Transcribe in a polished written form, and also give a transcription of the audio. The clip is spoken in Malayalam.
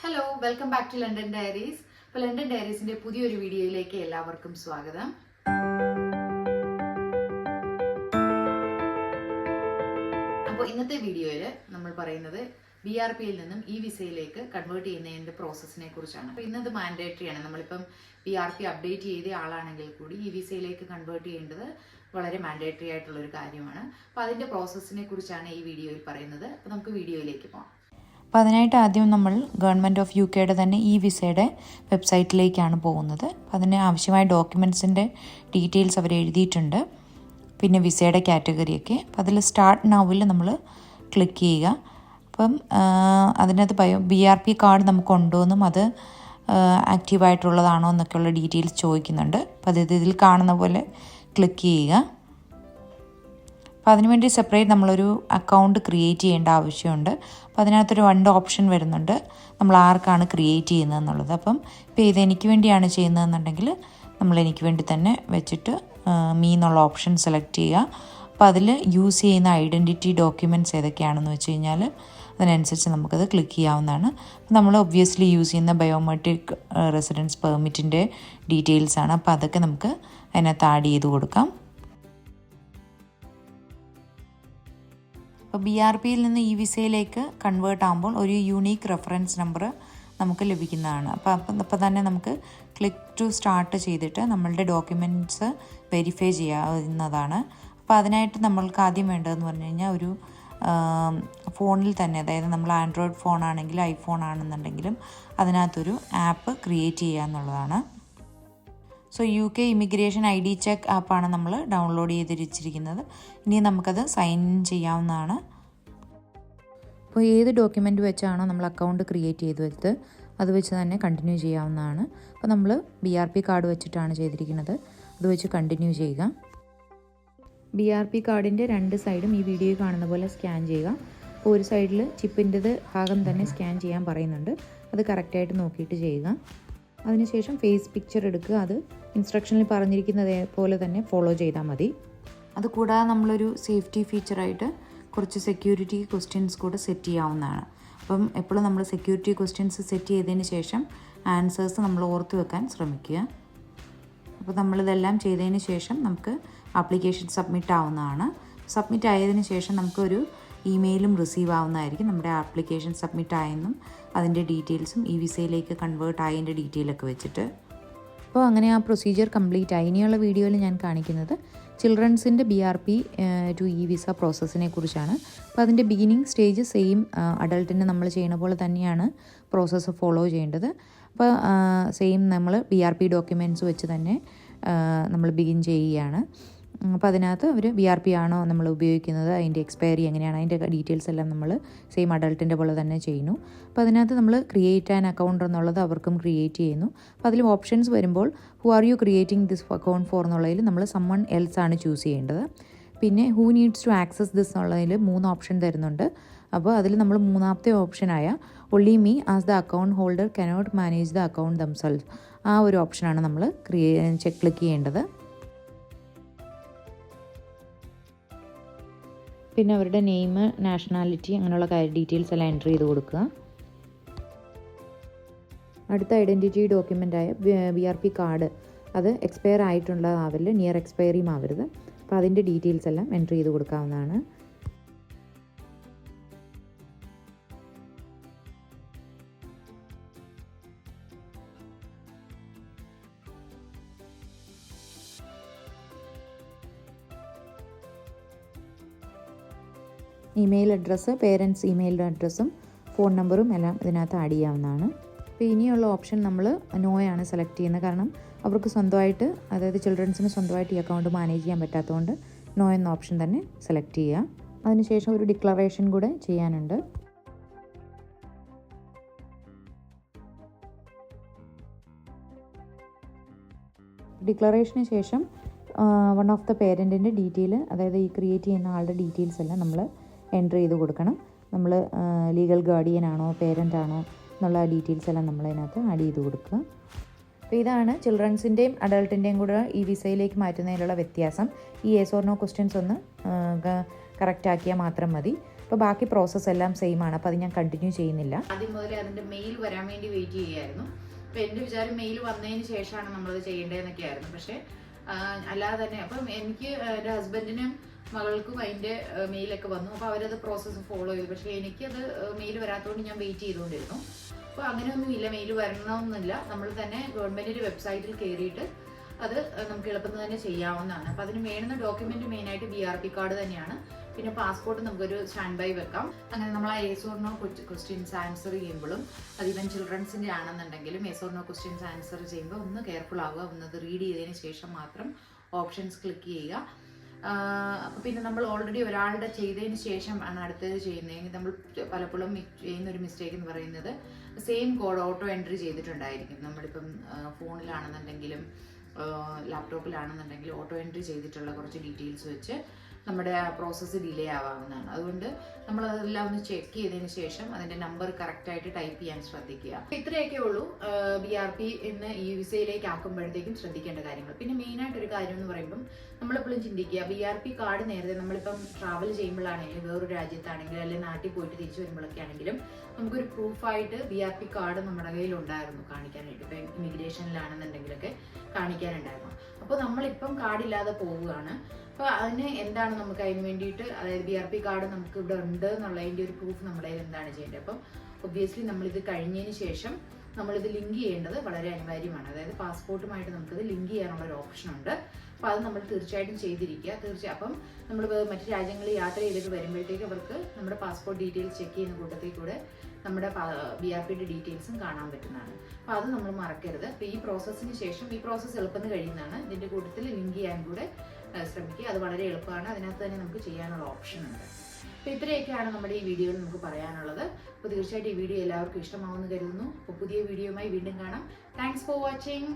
Hello welcome back to London diaries. അപ്പോൾ ലണ്ടൻ ഡയറീസിന്റെ പുതിയൊരു വീഡിയോയിലേക്ക് എല്ലാവർക്കും സ്വാഗതം. അപ്പോൾ ഇന്നത്തെ വീഡിയോയിൽ നമ്മൾ പറയുന്നത് BRPയിൽ നിന്നും ഈ വിസയിലേക്ക് കൺവേർട്ട് ചെയ്യുന്നതിൻ്റെ പ്രോസസ്സിനെ കുറിച്ചാണ്. അപ്പോൾ ഇന്നത് മാൻഡേറ്ററി ആണ്. നമ്മളിപ്പം BRP അപ്ഡേറ്റ് ചെയ്ത ആളാണെങ്കിൽ കൂടി ഈ വിസയിലേക്ക് കൺവേർട്ട് ചെയ്യേണ്ടത് വളരെ മാൻഡേറ്ററി ആയിട്ടുള്ളൊരു കാര്യമാണ്. അപ്പോൾ അതിൻ്റെ പ്രോസസ്സിനെ കുറിച്ചാണ് ഈ വീഡിയോയിൽ പറയുന്നത്. അപ്പോൾ നമുക്ക് വീഡിയോയിലേക്ക് പോകാം. അപ്പോൾ അതിനായിട്ട് ആദ്യം നമ്മൾ ഗവൺമെൻറ് ഓഫ് UK തന്നെ ഈ വിസയുടെ വെബ്സൈറ്റിലേക്കാണ് പോകുന്നത്. അപ്പോൾ അതിന് ആവശ്യമായ ഡോക്യുമെൻറ്റ്സിൻ്റെ ഡീറ്റെയിൽസ് അവർ എഴുതിയിട്ടുണ്ട്, പിന്നെ വിസയുടെ കാറ്റഗറിയൊക്കെ. അപ്പോൾ അതിൽ സ്റ്റാർട്ട് നൗവിൽ നമ്മൾ ക്ലിക്ക് ചെയ്യുക. അപ്പം അതിനകത്ത് BRP കാർഡ് നമുക്ക് ഉണ്ടോയെന്നും അത് ആക്റ്റീവായിട്ടുള്ളതാണോ എന്നൊക്കെയുള്ള ഡീറ്റെയിൽസ് ചോദിക്കുന്നുണ്ട്. അപ്പോൾ അത് ഇതിൽ കാണുന്ന പോലെ ക്ലിക്ക് ചെയ്യുക. അപ്പോൾ അതിനുവേണ്ടി സെപ്പറേറ്റ് നമ്മളൊരു അക്കൗണ്ട് ക്രിയേറ്റ് ചെയ്യേണ്ട ആവശ്യമുണ്ട്. അപ്പോൾ അതിനകത്തൊരു 2 ഓപ്ഷൻ വരുന്നുണ്ട്, നമ്മൾ ആർക്കാണ് ക്രിയേറ്റ് ചെയ്യുന്നതെന്നുള്ളത്. അപ്പം ഇപ്പോൾ ഇത് എനിക്ക് വേണ്ടിയാണ് ചെയ്യുന്നതെന്നുണ്ടെങ്കിൽ നമ്മൾ എനിക്ക് വേണ്ടി തന്നെ വെച്ചിട്ട് മീ എന്നുള്ള ഓപ്ഷൻ സെലക്ട് ചെയ്യുക. അപ്പോൾ അതിൽ യൂസ് ചെയ്യുന്ന ഐഡൻറ്റിറ്റി ഡോക്യുമെൻറ്റ്സ് ഏതൊക്കെയാണെന്ന് വെച്ച് കഴിഞ്ഞാൽ അതിനനുസരിച്ച് നമുക്കത് ക്ലിക്ക് ചെയ്യാവുന്നതാണ്. നമ്മൾ ഒബ്വിയസ്ലി യൂസ് ചെയ്യുന്ന ബയോമെട്രിക് റെസിഡൻസ് പെർമിറ്റിൻ്റെ ഡീറ്റെയിൽസാണ്. അപ്പോൾ അതൊക്കെ നമുക്ക് അതിനകത്ത് ആഡ് ചെയ്ത് കൊടുക്കാം. അപ്പോൾ BRPയിൽ നിന്ന് ഈ വിസയിലേക്ക് കൺവേർട്ട് ആകുമ്പോൾ ഒരു യൂണീക്ക് റെഫറൻസ് നമ്പർ നമുക്ക് ലഭിക്കുന്നതാണ്. അപ്പോൾ തന്നെ നമുക്ക് ക്ലിക്ക് ടു സ്റ്റാർട്ട് ചെയ്തിട്ട് നമ്മളുടെ ഡോക്യുമെൻറ്റ്സ് വെരിഫൈ ചെയ്യാവുന്നതാണ്. അപ്പോൾ അതിനായിട്ട് നമ്മൾക്ക് ആദ്യം വേണ്ടതെന്ന് പറഞ്ഞു കഴിഞ്ഞാൽ ഒരു ഫോണിൽ തന്നെ, അതായത് നമ്മൾ ആൻഡ്രോയിഡ് ഫോൺ ആണെങ്കിലും ഐഫോൺ ആണെന്നുണ്ടെങ്കിലും അതിനകത്തൊരു ആപ്പ് ക്രിയേറ്റ് ചെയ്യുക എന്നുള്ളതാണ്. So UK immigration ID check ആപ്പാണ് നമ്മൾ ഡൗൺലോഡ് ചെയ്തിരിച്ചിരിക്കുന്നത്. ഇനി നമുക്കത് സൈൻ ഇൻ ചെയ്യാവുന്നതാണ്. അപ്പോൾ ഏത് ഡോക്യുമെൻ്റ് വെച്ചാണോ നമ്മൾ അക്കൗണ്ട് ക്രിയേറ്റ് ചെയ്ത് വെച്ചത് അത് വെച്ച് തന്നെ കണ്ടിന്യൂ ചെയ്യാവുന്നതാണ്. അപ്പോൾ നമ്മൾ BRP കാർഡ് വെച്ചിട്ടാണ് ചെയ്തിരിക്കുന്നത്, അത് വെച്ച് കണ്ടിന്യൂ ചെയ്യുക. BRP കാർഡിൻ്റെ 2 സൈഡും ഈ വീഡിയോയിൽ കാണുന്ന പോലെ സ്കാൻ ചെയ്യുക. അപ്പോൾ ഒരു സൈഡിൽ ചിപ്പിൻ്റെത് ഭാഗം തന്നെ സ്കാൻ ചെയ്യാൻ പറയുന്നുണ്ട്, അത് കറക്റ്റായിട്ട് നോക്കിയിട്ട് ചെയ്യുക. അതിനുശേഷം ഫേസ് പിക്ചർ എടുക്കുക, അത് ഇൻസ്ട്രക്ഷനിൽ പറഞ്ഞിരിക്കുന്നത് പോലെ തന്നെ ഫോളോ ചെയ്താൽ മതി. അതുകൂടാതെ നമ്മളൊരു സേഫ്റ്റി ഫീച്ചറായിട്ട് കുറച്ച് സെക്യൂരിറ്റി ക്വസ്റ്റ്യൻസ് കൂടെ സെറ്റ് ചെയ്യാവുന്നതാണ്. അപ്പം എപ്പോഴും നമ്മൾ സെക്യൂരിറ്റി ക്വസ്റ്റ്യൻസ് സെറ്റ് ചെയ്തതിന് ശേഷം ആൻസേഴ്സ് നമ്മൾ ഓർത്ത് വെക്കാൻ ശ്രമിക്കുക. അപ്പോൾ നമ്മളിതെല്ലാം ചെയ്തതിന് ശേഷം നമുക്ക് ആപ്ലിക്കേഷൻ സബ്മിറ്റ് ആവുന്നതാണ്. സബ്മിറ്റ് ആയതിനു ശേഷം നമുക്കൊരു ഇമെയിലും റിസീവ് ആവുന്നതായിരിക്കും, നമ്മുടെ ആപ്ലിക്കേഷൻ സബ്മിറ്റ് ആയെന്നും അതിൻ്റെ ഡീറ്റെയിൽസും ഈ വിസയിലേക്ക് കൺവേർട്ട് ആയതിൻ്റെ ഡീറ്റെയിലൊക്കെ വെച്ചിട്ട്. അപ്പോൾ അങ്ങനെ ആ പ്രൊസീജിയർ കംപ്ലീറ്റ് ആയി. ഇനിയുള്ള വീഡിയോയിൽ ഞാൻ കാണിക്കുന്നത് ചിൽഡ്രൻസിൻ്റെ BRP ടു ഈ വിസ പ്രോസസ്സിനെ കുറിച്ചാണ്. അപ്പോൾ അതിൻ്റെ ബിഗിനിങ് സ്റ്റേജ് സെയിം അഡൾട്ടിന് നമ്മൾ ചെയ്യുന്ന പോലെ തന്നെയാണ് പ്രോസസ്സ് ഫോളോ ചെയ്യേണ്ടത്. അപ്പോൾ സെയിം നമ്മൾ BRP ഡോക്യുമെൻറ്റ്സ് വെച്ച് തന്നെ നമ്മൾ ബിഗിൻ ചെയ്യുകയാണ്. അപ്പോൾ അതിനകത്ത് അവർ BRP ആണോ നമ്മൾ ഉപയോഗിക്കുന്നത്, അതിൻ്റെ എക്സ്പയറി എങ്ങനെയാണ്, അതിൻ്റെ ഡീറ്റെയിൽസ് എല്ലാം നമ്മൾ സെയിം അഡൾട്ടിൻ്റെ പോലെ തന്നെ ചെയ്യുന്നു. അപ്പോൾ അതിനകത്ത് നമ്മൾ ക്രിയേറ്റ് ആൻ അക്കൗണ്ട് എന്നുള്ളത് അവർക്കും ക്രിയേറ്റ് ചെയ്യുന്നു. അപ്പോൾ അതിൽ ഓപ്ഷൻസ് വരുമ്പോൾ who are you creating this account for എന്നുള്ളതിൽ നമ്മൾ സമ്മൺ എൽസ് ആണ് ചൂസ് ചെയ്യേണ്ടത്. പിന്നെ who needs to access this എന്നുള്ളതിൽ 3 ഓപ്ഷൻ തരുന്നുണ്ട്. അപ്പോൾ അതിൽ നമ്മൾ 3ാമത്തെ ഓപ്ഷനായ only me as the account holder cannot manage the account themselves, ആ ഒരു ഓപ്ഷനാണ് നമ്മൾ ക്ലിക്ക് ചെയ്യേണ്ടത്. പിന്നെ അവരുടെ നെയിം, നാഷണാലിറ്റി, അങ്ങനെയുള്ള ഡീറ്റെയിൽസ് എല്ലാം എൻ്റർ ചെയ്ത് കൊടുക്കുക. അടുത്ത ഐഡൻറ്റിറ്റി ഡോക്യുമെൻ്റായ BRP കാർഡ് അത് എക്സ്പയർ ആയിട്ടുള്ളതാവില്ല, നിയർ എക്സ്പയറിയും ആവരുത്. അപ്പോൾ അതിൻ്റെ ഡീറ്റെയിൽസ് എല്ലാം എൻ്റർ ചെയ്ത് കൊടുക്കാവുന്നതാണ്. ഇമെയിൽ അഡ്രസ്സ്, പേരൻറ്റ്സ് ഇമെയിൽ അഡ്രസ്സും ഫോൺ നമ്പറും എല്ലാം ഇതിനകത്ത് ആഡ് ചെയ്യാവുന്നതാണ്. അപ്പോൾ ഇനിയുള്ള ഓപ്ഷൻ നമ്മൾ നോയാണ് സെലക്ട് ചെയ്യുന്നത്, കാരണം അവർക്ക് സ്വന്തമായിട്ട്, അതായത് ചിൽഡ്രൻസിന് സ്വന്തമായിട്ട് ഈ അക്കൗണ്ട് മാനേജ് ചെയ്യാൻ പറ്റാത്തതുകൊണ്ട് നോ എന്ന ഓപ്ഷൻ തന്നെ സെലക്ട് ചെയ്യുക. അതിനുശേഷം ഒരു ഡിക്ലറേഷൻ കൂടെ ചെയ്യാനുണ്ട്. ഡിക്ലറേഷന് ശേഷം വൺ ഓഫ് ദ പേരൻറ്റിൻ്റെ ഡീറ്റെയിൽ, അതായത് ഈ ക്രിയേറ്റ് ചെയ്യുന്ന ആളുടെ ഡീറ്റെയിൽസ് എല്ലാം നമ്മൾ എൻ്റർ ചെയ്ത് കൊടുക്കണം. നമ്മൾ ലീഗൽ ഗാർഡിയൻ ആണോ പേരൻ്റ് ആണോ എന്നുള്ള ഡീറ്റെയിൽസ് എല്ലാം നമ്മളതിനകത്ത് ആഡ് ചെയ്ത് കൊടുക്കുക. അപ്പോൾ ഇതാണ് ചിൽഡ്രൻസിൻ്റെയും അഡൾട്ടിൻ്റെയും കൂടെ ഈ വിസയിലേക്ക് മാറ്റുന്നതിലുള്ള വ്യത്യാസം. ഈ യെസ് ഓർ നോ ക്വസ്റ്റ്യൻസ് ഒന്ന് കറക്റ്റ് ആക്കിയാൽ മാത്രം മതി. അപ്പോൾ ബാക്കി പ്രോസസ്സ് എല്ലാം സെയിം ആണ്. അപ്പോൾ അത് ഞാൻ കണ്ടിന്യൂ ചെയ്യുന്നില്ല. ആദ്യം മുതലേ അതിൻ്റെ മെയിൽ വരാൻ വേണ്ടി വെയിറ്റ് ചെയ്യുമായിരുന്നു. അപ്പോൾ എൻ്റെ വിചാരം മെയിൽ വന്നതിന് ശേഷമാണ് നമ്മളത് ചെയ്യേണ്ടതെന്നൊക്കെ ആയിരുന്നു. പക്ഷേ അല്ലാതെ തന്നെ അപ്പം എനിക്ക് എൻ്റെ ഹസ്ബൻഡിനും മകൾക്കും അതിൻ്റെ മെയിലൊക്കെ വന്നു. അപ്പോൾ അവരത് പ്രോസസ്സ് ഫോളോ ചെയ്തു. പക്ഷേ എനിക്കത് മെയിൽ വരാത്തതുകൊണ്ട് ഞാൻ വെയിറ്റ് ചെയ്തുകൊണ്ടിരുന്നു. അപ്പോൾ അങ്ങനെയൊന്നുമില്ല, മെയിൽ വരണമെന്നില്ല. നമ്മൾ തന്നെ ഗവൺമെൻറ്റിൻ്റെ വെബ്സൈറ്റിൽ കയറിയിട്ട് അത് നമുക്ക് എളുപ്പത്തിൽ തന്നെ ചെയ്യാവുന്നതാണ്. അപ്പോൾ അതിന് വേണ്ടുന്ന ഡോക്യുമെന്റ് മെയിനായിട്ട് BRP കാർഡ് തന്നെയാണ്. പിന്നെ പാസ്പോർട്ട് നമുക്കൊരു സ്റ്റാൻഡ് ബൈ വെക്കാം. അങ്ങനെ നമ്മൾ ആ yes or no questions answer ചെയ്യുമ്പോഴും അത് ഈവൻ ചിൽഡ്രൻസിൻ്റെ ആണെന്നുണ്ടെങ്കിലും yes or no questions answer ചെയ്യുമ്പോൾ ഒന്ന് കെയർഫുൾ ആവുക. ഒന്നത് റീഡ് ചെയ്തതിന് ശേഷം മാത്രം ഓപ്ഷൻസ് ക്ലിക്ക് ചെയ്യുക. അപ്പോൾ പിന്നെ നമ്മൾ ഓൾറെഡി ഒരാളുടെ ചെയ്തതിന് ശേഷം ആണ് അടുത്തത് ചെയ്യുന്നതെങ്കിൽ നമ്മൾ പലപ്പോഴും ചെയ്യുന്നൊരു മിസ്റ്റേക്ക് എന്ന് പറയുന്നത് സെയിം കോഡ് ഓട്ടോ എൻട്രി ചെയ്തിട്ടുണ്ടായിരിക്കും. നമ്മളിപ്പം ഫോണിലാണെന്നുണ്ടെങ്കിലും ലാപ്ടോപ്പിലാണെന്നുണ്ടെങ്കിൽ ഓട്ടോ എൻട്രി ചെയ്തിട്ടുള്ള കുറച്ച് ഡീറ്റെയിൽസ് വെച്ച് നമ്മുടെ പ്രോസസ്സ് ഡിലേ ആവാവുന്നതാണ്. അതുകൊണ്ട് നമ്മളതെല്ലാം ഒന്ന് ചെക്ക് ചെയ്തതിന് ശേഷം അതിൻ്റെ നമ്പർ കറക്റ്റായിട്ട് ടൈപ്പ് ചെയ്യാൻ ശ്രദ്ധിക്കുക. ഇത്രയൊക്കെ ഉള്ളൂ BRP ഇന്ന് ഈ വിസയിലേക്ക് ആക്കുമ്പോഴത്തേക്കും ശ്രദ്ധിക്കേണ്ട കാര്യങ്ങൾ. പിന്നെ മെയിനായിട്ടൊരു കാര്യം എന്ന് പറയുമ്പം നമ്മളെപ്പോഴും ചിന്തിക്കുക, BRP കാർഡ് നേരത്തെ നമ്മളിപ്പം ട്രാവൽ ചെയ്യുമ്പോഴാണെങ്കിലും വേറൊരു രാജ്യത്താണെങ്കിലും അല്ലെങ്കിൽ നാട്ടിൽ പോയിട്ട് തിരിച്ചു വരുമ്പോഴൊക്കെ ആണെങ്കിലും നമുക്കൊരു പ്രൂഫായിട്ട് BRP കാർഡ് നമ്മുടെ കയ്യിലുണ്ടായിരുന്നു കാണിക്കാനായിട്ട്. ഇപ്പം ഇമിഗ്രേഷനിലാണെന്നുണ്ടെങ്കിലൊക്കെ കാണിക്കാനുണ്ടായിരുന്നു. അപ്പോൾ നമ്മളിപ്പം കാർഡില്ലാതെ പോവുകയാണ്. അപ്പോൾ അതിന് എന്താണ് നമുക്ക് അതിന് വേണ്ടിയിട്ട്, അതായത് BRP കാർഡ് നമുക്ക് ഇവിടെ ഉണ്ട് എന്നുള്ളതിൻ്റെ ഒരു പ്രൂഫ് നമ്മുടെ കയ്യിൽ എന്താണ് ചെയ്യേണ്ടത്. അപ്പം ഒബ്വിയസ്ലി നമ്മളിത് കഴിഞ്ഞതിന് ശേഷം നമ്മളിത് ലിങ്ക് ചെയ്യേണ്ടത് വളരെ അനിവാര്യമാണ്. അതായത് പാസ്പോർട്ടുമായിട്ട് നമുക്കിത് ലിങ്ക് ചെയ്യാനുള്ളൊരു ഓപ്ഷൻ ഉണ്ട്. അപ്പോൾ അത് നമ്മൾ തീർച്ചയായിട്ടും ചെയ്തിരിക്കുക. അപ്പം നമ്മൾ മറ്റു രാജ്യങ്ങളിൽ യാത്ര ചെയ്തിട്ട് വരുമ്പോഴത്തേക്ക് അവർക്ക് നമ്മുടെ പാസ്പോർട്ട് ഡീറ്റെയിൽസ് ചെക്ക് ചെയ്യുന്ന കൂട്ടത്തിൽ കൂടെ നമ്മുടെ BRPയുടെ ഡീറ്റെയിൽസും കാണാൻ പറ്റുന്നതാണ്. അപ്പോൾ അത് നമ്മൾ മറക്കരുത്. അപ്പോൾ ഈ പ്രോസസ്സിന് ശേഷം ഈ പ്രോസസ്സ് എളുപ്പത്തിൽ കഴിയുന്നതാണ്. ഇതിൻ്റെ കൂട്ടത്തിൽ ലിങ്ക് ചെയ്യാൻ കൂടെ ശ്രമിക്കുക. അത് വളരെ എളുപ്പമാണ്. അതിനകത്ത് തന്നെ നമുക്ക് ചെയ്യാനുള്ള ഓപ്ഷൻ ഉണ്ട്. അപ്പോൾ ഇത്രയൊക്കെയാണ് നമ്മുടെ ഈ വീഡിയോയിൽ നമുക്ക് പറയാനുള്ളത്. അപ്പോൾ തീർച്ചയായിട്ടും ഈ വീഡിയോ എല്ലാവർക്കും ഇഷ്ടമാവുമെന്ന് കരുതുന്നു. അപ്പോൾ പുതിയ വീഡിയോയുമായി വീണ്ടും കാണാം. Thanks for watching.